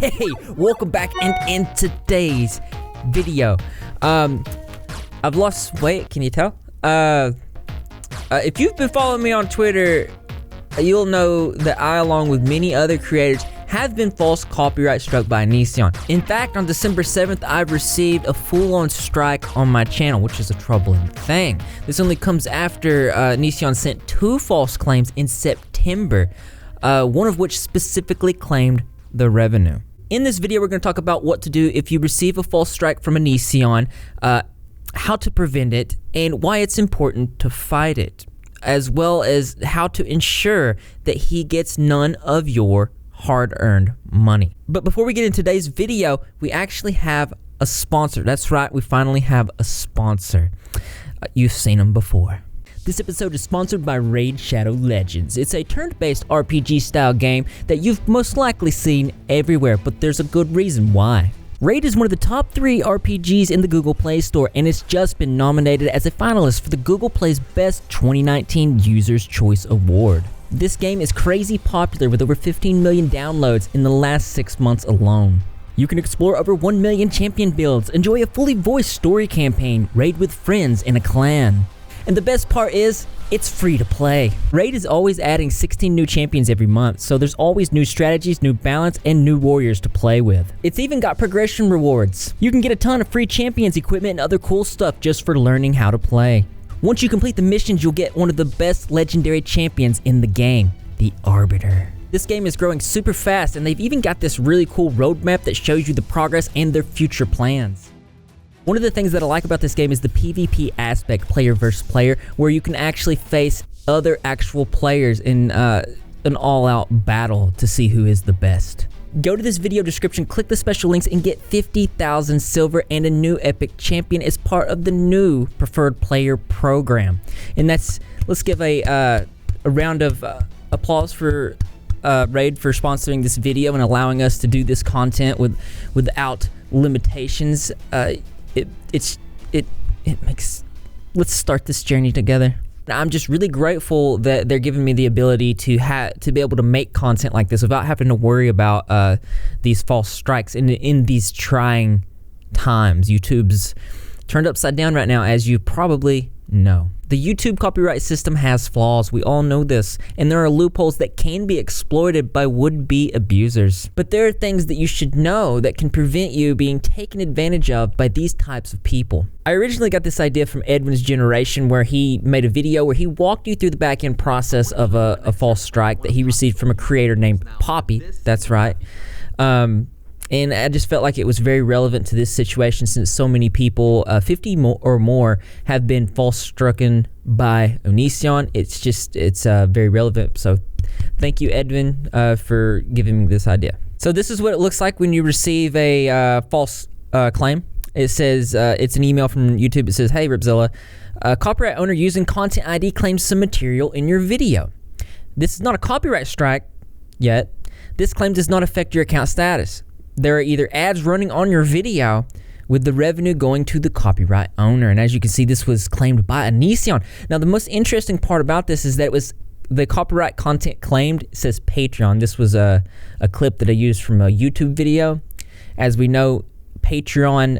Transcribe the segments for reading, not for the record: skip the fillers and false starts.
Hey, welcome back, and in today's video, I've lost weight, can you tell? If you've been following me on Twitter, you'll know that I, along with many other creators, have been false copyright struck by Onision. In fact, on December 7th, I've received a full-on strike on my channel, which is a troubling thing. This only comes after Onision sent 2 false claims in September, one of which specifically claimed the revenue. In this video, we're going to talk about what to do if you receive a false strike from Onision, how to prevent it, and why it's important to fight it, as well as how to ensure that he gets none of your hard-earned money. But before we get into today's video, we actually have a sponsor. That's right, we finally have a sponsor. You've seen them before. This episode is sponsored by Raid Shadow Legends. It's a turn-based RPG style game that you've most likely seen everywhere, but there's a good reason why. Raid is one of the top 3 RPGs in the Google Play Store, and it's just been nominated as a finalist for the Google Play's Best 2019 User's Choice Award. This game is crazy popular with over 15 million downloads in the last 6 months alone. You can explore over 1 million champion builds, enjoy a fully voiced story campaign, raid with friends in a clan. And the best part is, it's free to play. Raid is always adding 16 new champions every month, so there's always new strategies, new balance, and new warriors to play with. It's even got progression rewards. You can get a ton of free champions, equipment, and other cool stuff just for learning how to play. Once you complete the missions, you'll get one of the best legendary champions in the game, the Arbiter. This game is growing super fast, and they've even got this really cool roadmap that shows you the progress and their future plans. One of the things that I like about this game is the PvP aspect, player versus player, where you can actually face other actual players in an all-out battle to see who is the best. Go to this video description, click the special links, and get 50,000 silver and a new epic champion as part of the new preferred player program. And let's give a round of applause for Raid for sponsoring this video and allowing us to do this content without limitations. It makes, let's start this journey together. I'm just really grateful that they're giving me the ability to be able to make content like this without having to worry about these false strikes in these trying times. YouTube's turned upside down right now, as you probably know. The YouTube copyright system has flaws, we all know this, and there are loopholes that can be exploited by would-be abusers. But there are things that you should know that can prevent you being taken advantage of by these types of people. I originally got this idea from Edwin's Generation, where he made a video where he walked you through the back-end process of a false strike that he received from a creator named Poppy. That's right. And I just felt like it was very relevant to this situation, since so many people, 50 or more, have been false stricken by Onision. It's very relevant. So thank you, Edwin, for giving me this idea. So this is what it looks like when you receive a false claim. It says, it's an email from YouTube. It says, hey, Ripzilla, copyright owner using Content ID claims some material in your video. This is not a copyright strike yet. This claim does not affect your account status. There are either ads running on your video with the revenue going to the copyright owner. And as you can see, this was claimed by Onision. Now, the most interesting part about this is that it was the copyright content claimed. It says Patreon. This was a clip that I used from a YouTube video. As we know, Patreon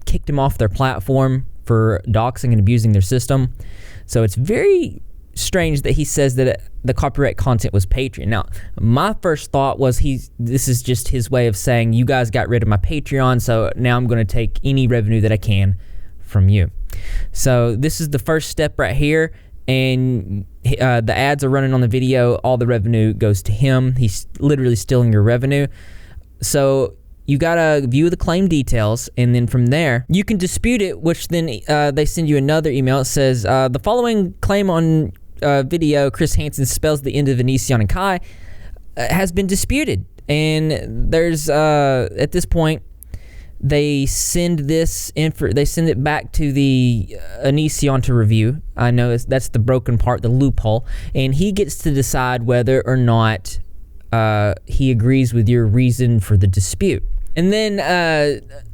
kicked them off their platform for doxing and abusing their system. So it's very strange that he says that the copyright content was Patreon. Now, my first thought was this is just his way of saying, you guys got rid of my Patreon, so now I'm going to take any revenue that I can from you. So this is the first step right here, and the ads are running on the video. All the revenue goes to him. He's literally stealing your revenue. So you gotta view the claim details, and then from there, you can dispute it, which then they send you another email. It says, the following claim on video, Chris Hansen spells the end of Onision and Kai, has been disputed. And there's, at this point, they send it back to the Onision to review. I know that's the broken part, the loophole. And he gets to decide whether or not he agrees with your reason for the dispute. And then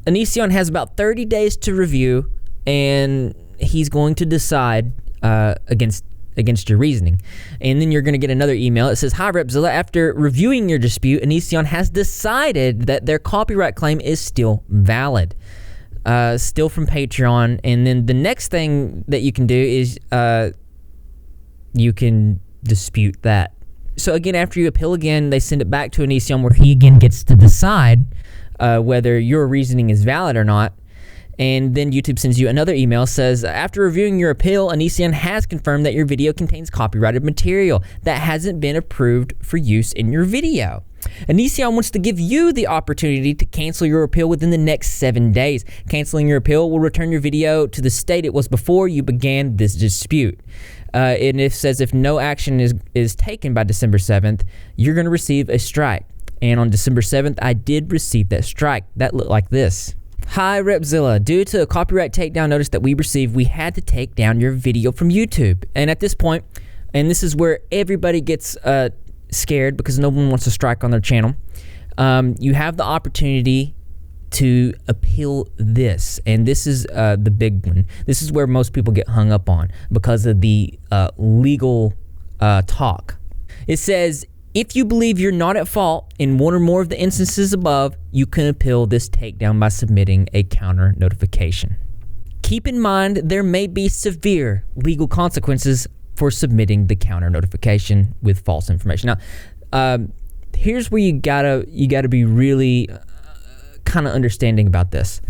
Onision has about 30 days to review, and he's going to decide against against your reasoning. And then you're going to get another email. It says, "Hi, Repzilla. After reviewing your dispute, Onision has decided that their copyright claim is still valid." Still from Patreon. And then the next thing that you can do is you can dispute that. So again, after you appeal again, they send it back to Onision, where he again gets to decide whether your reasoning is valid or not. And then YouTube sends you another email, says, "After reviewing your appeal, Onision has confirmed that your video contains copyrighted material that hasn't been approved for use in your video. Onision wants to give you the opportunity to cancel your appeal within the next 7 days. Canceling your appeal will return your video to the state it was before you began this dispute." And it says if no action is taken by December 7th, you're going to receive a strike. And on December 7th, I did receive that strike. That looked like this. "Hi, Repzilla. Due to a copyright takedown notice that we received, we had to take down your video from YouTube." And at this point, and this is where everybody gets scared because no one wants to strike on their channel, you have the opportunity to appeal this. And this is the big one. This is where most people get hung up on because of the legal talk. It says, "If you believe you're not at fault in one or more of the instances above, you can appeal this takedown by submitting a counter notification. Keep in mind there may be severe legal consequences for submitting the counter notification with false information." Now, here's where you gotta be really kind of understanding about this.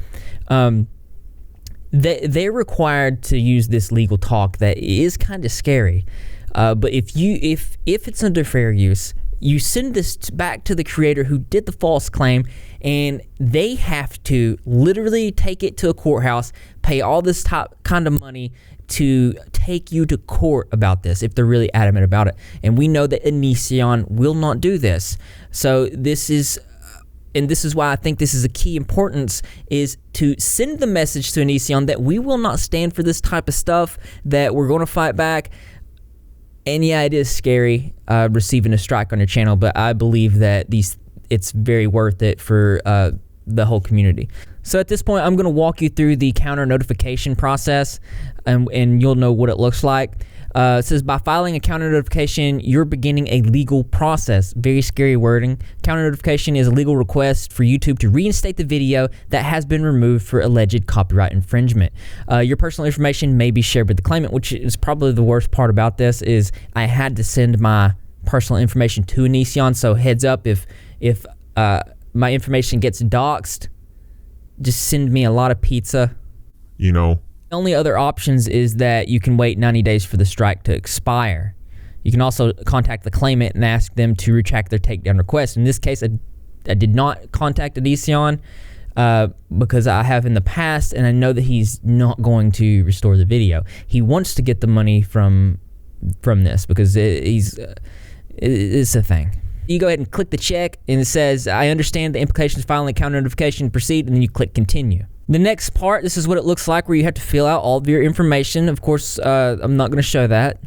They're required to use this legal talk that is kind of scary. But if it's under fair use, you send this back to the creator who did the false claim, and they have to literally take it to a courthouse, pay all this kind of money to take you to court about this if they're really adamant about it. And we know that Onision will not do this. So this is why I think this is a key importance, is to send the message to Onision that we will not stand for this type of stuff, that we're going to fight back. And yeah, it is scary receiving a strike on your channel, but I believe that it's very worth it for the whole community. So at this point, I'm going to walk you through the counter notification process, and you'll know what it looks like. It says, "By filing a counter notification, you're beginning a legal process." Very scary wording. Counter notification is a legal request for YouTube to reinstate the video that has been removed for alleged copyright infringement. Your personal information may be shared with the claimant, which is probably the worst part about this, is I had to send my personal information to Onision. So heads up, if my information gets doxxed, just send me a lot of pizza. You know. The only other options is that you can wait 90 days for the strike to expire. You can also contact the claimant and ask them to retract their takedown request. In this case, I did not contact Onision because I have in the past, and I know that he's not going to restore the video. He wants to get the money from this because it's a thing. You go ahead and click the check, and it says, "I understand the implications of filing a counter notification, proceed," and then you click continue. The next part, this is what it looks like, where you have to fill out all of your information. Of course, I'm not going to show that.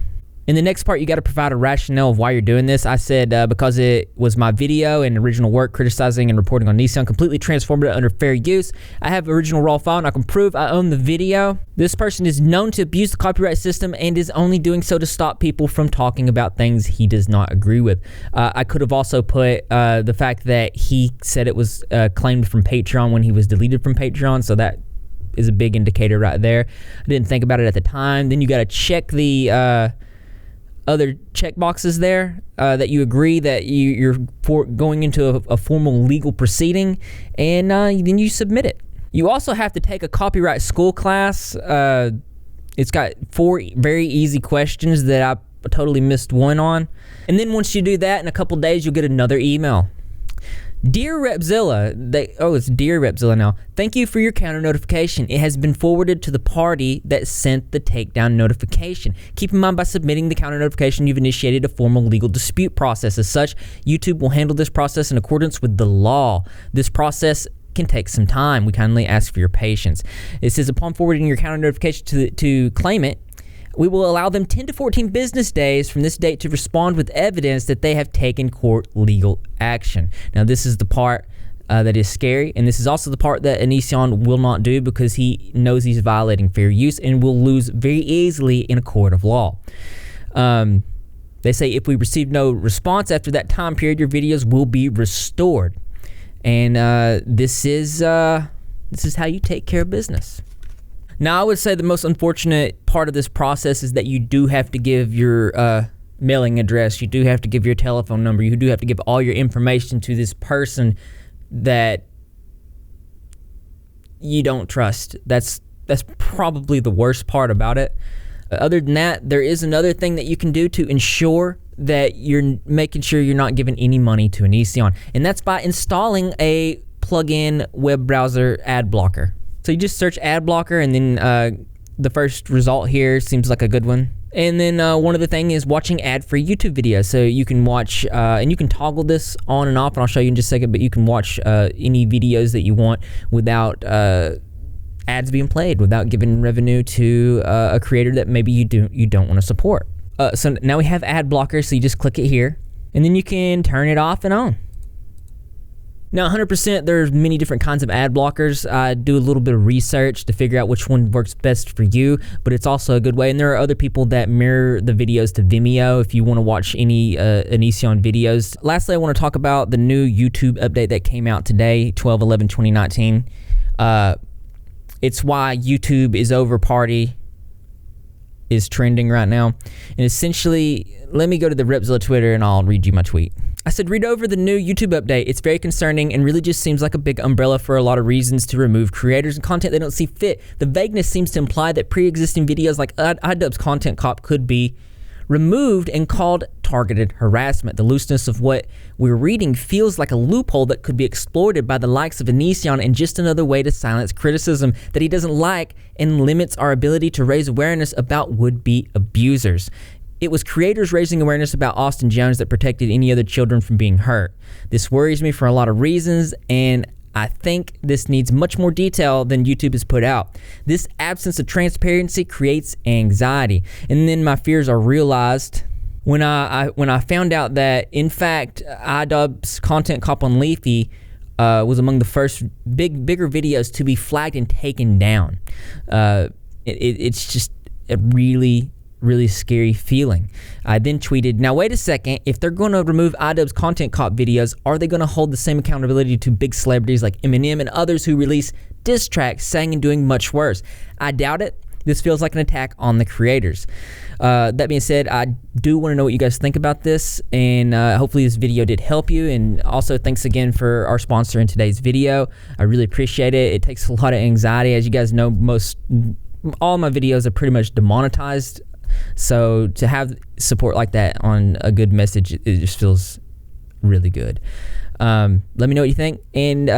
In the next part, you got to provide a rationale of why you're doing this. I said because it was my video and original work criticizing and reporting on Onision, completely transformed it under fair use. I have original raw file, and I can prove I own the video. This person is known to abuse the copyright system and is only doing so to stop people from talking about things he does not agree with. I could have also put the fact that he said it was claimed from Patreon when he was deleted from Patreon, so that is a big indicator right there. I didn't think about it at the time. Then you got to check the other check boxes there that you agree that you're going into a formal legal proceeding, and then you submit it. You also have to take a copyright school class. It's got 4 very easy questions that I totally missed one on. And then once you do that, in a couple days, you'll get another email. "Dear Repzilla," it's Dear Repzilla now. "Thank you for your counter notification. It has been forwarded to the party that sent the takedown notification. Keep in mind, by submitting the counter notification, you've initiated a formal legal dispute process. As such, YouTube will handle this process in accordance with the law. This process can take some time. We kindly ask for your patience." It says, "Upon forwarding your counter notification to claimant, we will allow them 10 to 14 business days from this date to respond with evidence that they have taken court legal action." Now, this is the part that is scary, and this is also the part that Onision will not do because he knows he's violating fair use and will lose very easily in a court of law. They say if we receive no response after that time period, your videos will be restored. And this is how you take care of business. Now, I would say the most unfortunate part of this process is that you do have to give your mailing address. You do have to give your telephone number. You do have to give all your information to this person that you don't trust. That's probably the worst part about it. Other than that, there is another thing that you can do to ensure that you're making sure you're not giving any money to Onision, and that's by installing a plug-in web browser ad blocker. So you just search ad blocker, and then the first result here seems like a good one. And then one other thing is watching ad-free YouTube videos. So you can watch, and you can toggle this on and off, and I'll show you in just a second, but you can watch any videos that you want without ads being played, without giving revenue to a creator that maybe you don't want to support. So now we have ad blocker, so you just click it here, and then you can turn it off and on. Now, 100%, there's many different kinds of ad blockers. I do a little bit of research to figure out which one works best for you, but it's also a good way. And there are other people that mirror the videos to Vimeo if you want to watch any Onision videos. Lastly, I want to talk about the new YouTube update that came out today, 12/11/2019. It's why YouTube is over party is trending right now. And essentially, let me go to the Repzilla Twitter and I'll read you my tweet. I said, read over the new YouTube update. It's very concerning and really just seems like a big umbrella for a lot of reasons to remove creators and content they don't see fit. The vagueness seems to imply that pre-existing videos like iDubbbz Content Cop could be removed and called targeted harassment. The looseness of what we're reading feels like a loophole that could be exploited by the likes of Onision and just another way to silence criticism that he doesn't like and limits our ability to raise awareness about would-be abusers. It was creators raising awareness about Austin Jones that protected any other children from being hurt. This worries me for a lot of reasons, and I think this needs much more detail than YouTube has put out. This absence of transparency creates anxiety, and then my fears are realized when I found out that, in fact, iDubbbz Content Cop on Leafy was among the first bigger videos to be flagged and taken down. It's just a really scary feeling. I then tweeted, now wait a second, if they're going to remove iDubbbz Content Cop videos, are they going to hold the same accountability to big celebrities like Eminem and others who release diss tracks saying and doing much worse? I doubt it. This feels like an attack on the creators. That being said, I do want to know what you guys think about this, and hopefully this video did help you. And also, thanks again for our sponsor in today's video. I really appreciate it. It takes a lot of anxiety. As you guys know, all my videos are pretty much demonetized. So to have support like that on a good message, it just feels really good. Let me know what you think. And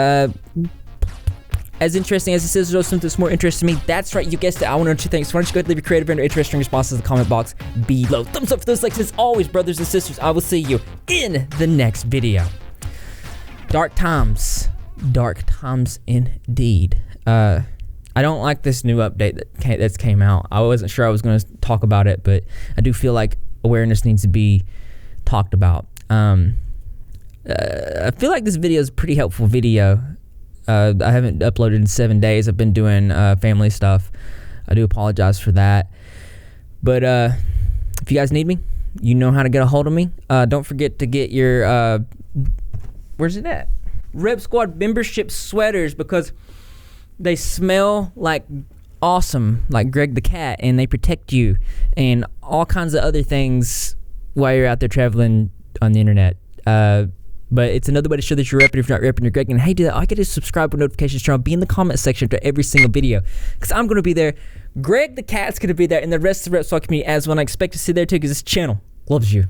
as interesting as this is, there's something that's more interesting to me. That's right, you guessed it. I want to know two things. Why don't you go ahead and leave your creative and interesting responses in the comment box below. Thumbs up for those likes. As always, brothers and sisters, I will see you in the next video. Dark times indeed. I don't like this new update that's came out. I wasn't sure I was going to talk about it, but I do feel like awareness needs to be talked about. I feel like this video is a pretty helpful video. I haven't uploaded in 7 days. I've been doing family stuff. I do apologize for that. But if you guys need me, you know how to get a hold of me. Don't forget to get your, where's it at? Rep Squad membership sweaters, because they smell like awesome, like Greg the Cat, and they protect you and all kinds of other things while you're out there traveling on the internet. But it's another way to show that you're repping if you're not repping, you're Greg. And hey, do that. All you gotta do is subscribe with notifications turned on. Be in the comment section to every single video, because I'm going to be there. Greg the Cat's going to be there, and the rest of the Rep Squad community as well. And I expect to see there too, because this channel loves you.